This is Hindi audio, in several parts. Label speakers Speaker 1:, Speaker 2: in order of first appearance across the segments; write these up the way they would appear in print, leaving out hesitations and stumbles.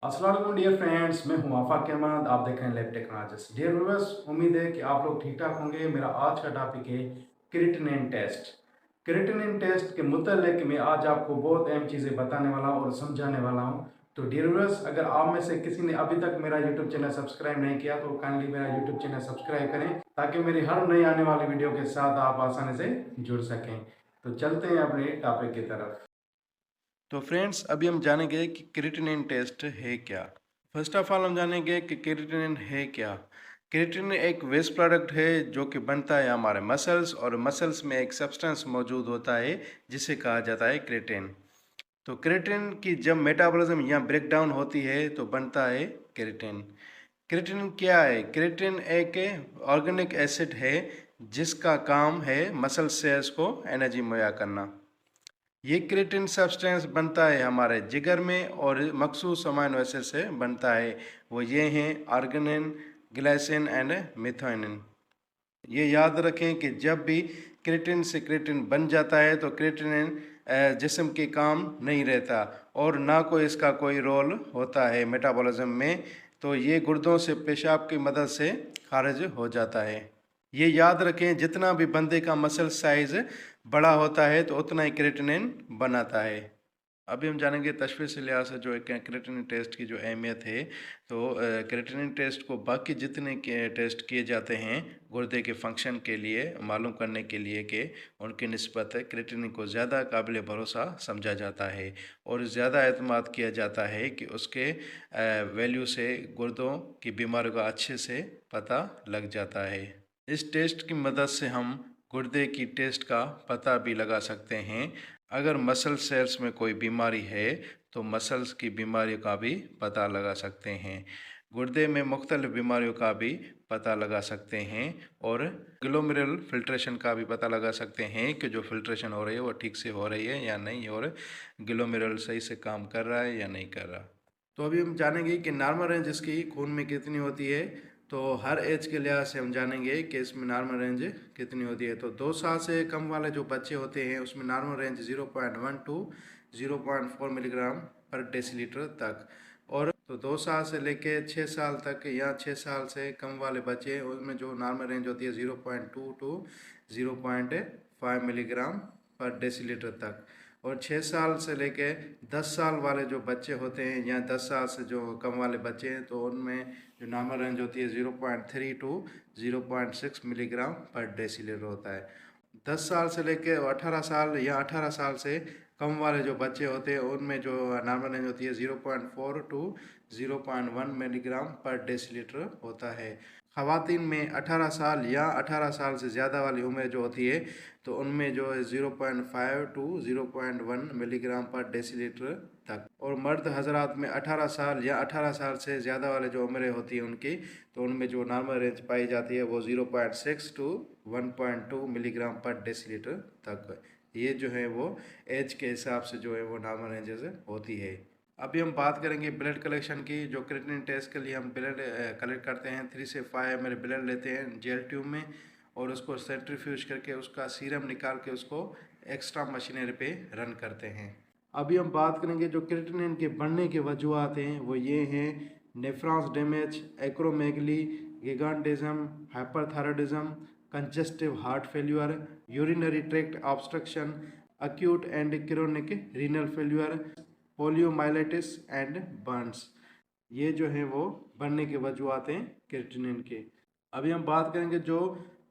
Speaker 1: अस्सलाम वालेकुम डियर फ्रेंड्स, मैं हूं आफाक अहमद। आप देख रहे हैं लैब टेक्नोलॉजिस्ट। डियर व्यूअर्स, उम्मीद है कि आप लोग ठीक ठाक होंगे। मेरा आज का टॉपिक है क्रिएटिनिन टेस्ट। क्रिएटिनिन टेस्ट के मुतालिक मैं आज आपको बहुत अहम चीज़ें बताने वाला हूं और समझाने वाला हूं। तो डियर व्यूअर्स, अगर आप में से किसी ने अभी तक मेरा यूट्यूब चैनल सब्सक्राइब नहीं किया तो काइंडली मेरा यूट्यूब चैनल सब्सक्राइब करें ताकि मेरी हर नई आने वाली वीडियो के साथ आप आसानी से जुड़ सकें। तो चलते हैं अपने टॉपिक की तरफ। तो फ्रेंड्स, अभी हम जानेंगे कि क्रिएटिनिन टेस्ट है क्या। फर्स्ट ऑफ ऑल हम जानेंगे कि क्रिएटिनिन है क्या। क्रिएटिनिन एक वेस्ट प्रोडक्ट है जो कि बनता है हमारे मसल्स, और मसल्स में एक सब्सटेंस मौजूद होता है जिसे कहा जाता है क्रिएटिन। तो क्रिएटिन की जब मेटाबॉलिज्म या ब्रेकडाउन होती है तो बनता है क्रिएटिन। क्रिएटिन क्या है? क्रिएटिन एक ऑर्गेनिक एसिड है जिसका काम है मसल सेल्स को एनर्जी मुहैया करना। ये क्रिएटिन सब्सटेंस बनता है हमारे जिगर में और मखसूस अमीनो एसिड से बनता है। वो ये हैं आर्गिनिन, ग्लाइसिन एंड मेथिओनिन। ये याद रखें कि जब भी क्रिएटिन से क्रिएटिन बन जाता है तो क्रिएटिनिन जिस्म के काम नहीं रहता और ना कोई इसका कोई रोल होता है मेटाबॉलिज्म में। तो ये गुर्दों से पेशाब की मदद से खारिज हो जाता है। ये याद रखें, जितना भी बंदे का मसल साइज बड़ा होता है तो उतना ही क्रिएटिनिन बनाता है। अभी हम जानेंगे तशख़ीस लिहाज से जो एक क्रिएटिनिन टेस्ट की जो अहमियत है। तो क्रिएटिनिन टेस्ट को बाकी जितने के टेस्ट किए जाते हैं गुर्दे के फंक्शन के लिए मालूम करने के लिए कि उनकी निस्बत क्रिएटिनिन को ज़्यादा काबिल भरोसा समझा जाता है और ज़्यादा एतमाद किया जाता है कि उसके वैल्यू से गुर्दों की बीमारियों का अच्छे से पता लग जाता है। इस टेस्ट की मदद से हम गुर्दे की टेस्ट का पता भी लगा सकते हैं। अगर मसल सेल्स में कोई बीमारी है तो मसल्स की बीमारियों का भी पता लगा सकते हैं। गुर्दे में मुख्तलिफ बीमारियों का भी पता लगा सकते हैं और ग्लोमेरुलर फिल्ट्रेशन का भी पता लगा सकते हैं कि जो फिल्ट्रेशन हो रही है वो ठीक से हो रही है या नहीं, और ग्लोमेरुल सही से काम कर रहा है या नहीं कर रहा। तो अभी हम जानेंगे कि नॉर्मल रेंज इसकी खून में कितनी होती है। तो हर एज के लिहाज से हम जानेंगे कि इसमें नॉर्मल रेंज कितनी होती है। तो 2 साल से कम वाले जो बच्चे होते हैं उसमें नॉर्मल रेंज 0.1 टू 0.4 मिलीग्राम पर डेसीलीटर तक। और तो 2 साल से लेके 6 साल तक या 6 साल से कम वाले बच्चे उसमें जो नॉर्मल रेंज होती है 0.2 टू 0.5 मिलीग्राम पर डेसीलीटर तक। और 6 साल से लेके 10 साल वाले जो बच्चे होते हैं या 10 साल से जो कम वाले बच्चे हैं तो उनमें जो नॉर्मल रेंज होती है 0.3 टू 0.6 मिलीग्राम पर डेसीलीटर होता है। 10 साल से लेके 18 साल या 18 साल से कम वाले जो बच्चे होते हैं उनमें जो नॉर्मल रेंज होती है 0.4 टू 0.1 मिलीग्राम पर डेसीलीटर होता है। ख़वातीन में 18 साल या 18 साल से ज़्यादा वाली उम्र जो होती है तो उनमें जो है 0.5 टू 0.1 मिलीग्राम पर डेसीलीटर तक। और मर्द हजरात में 18 साल या 18 साल से ज़्यादा वाले जो उम्रें होती हैं उनकी तो उनमें जो नॉर्मल रेंज पाई जाती है वो 0.6 टू 1.2 मिलीग्राम पर डेसीलीटर तक। ये जो है वो एज के हिसाब से जो है वो नॉर्मल रेंजेस होती है। अभी हम बात करेंगे ब्लड कलेक्शन की। जो क्रिएटिनिन टेस्ट के लिए हम ब्लड कलेक्ट करते हैं, 3 से 5 ml ब्लड लेते हैं जेल ट्यूब में और उसको सेंट्रीफ्यूज करके उसका सीरम निकाल के उसको एक्स्ट्रा मशीनरी पे रन करते हैं। अभी हम बात करेंगे जो क्रिएटिनिन के बढ़ने के वजूहत हैं वो ये हैं: nephrons damage, acromegaly, गिगांटिज्म, hyperthyroidism, congestive heart failure, urinary tract obstruction, acute and chronic renal failure, poliomyelitis and Burns. ये जो हैं वो बढ़ने के वजूहत हैं क्रिएटिनिन के। अभी हम बात करेंगे जो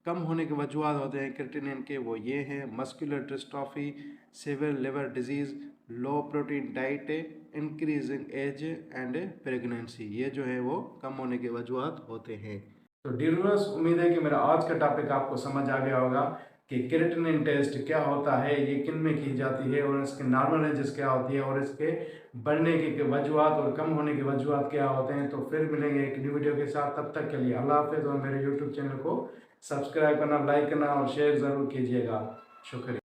Speaker 1: कम होने के वजूहत होते हैं क्रिएटिनिन के, वो ये हैं: muscular dystrophy, severe liver disease, low protein diet, increasing age and pregnancy. ये जो है वो कम होने के वजूहत होते हैं। तो डियर व्यूअर्स, उम्मीद है कि मेरा आज का टॉपिक आपको समझ आ गया होगा कि क्रिएटिनिन टेस्ट क्या होता है, ये किन में की जाती है और इसके नॉर्मल रेंजेस क्या होती है और इसके बढ़ने की वजूहत और कम होने की वजूहत क्या होते हैं। तो फिर मिलेंगे एक न्यू वीडियो के साथ। तब तक के लिए अल्लाह हाफिज़ और मेरे यूट्यूब चैनल को सब्सक्राइब करना, लाइक करना और शेयर ज़रूर कीजिएगा। शुक्रिया।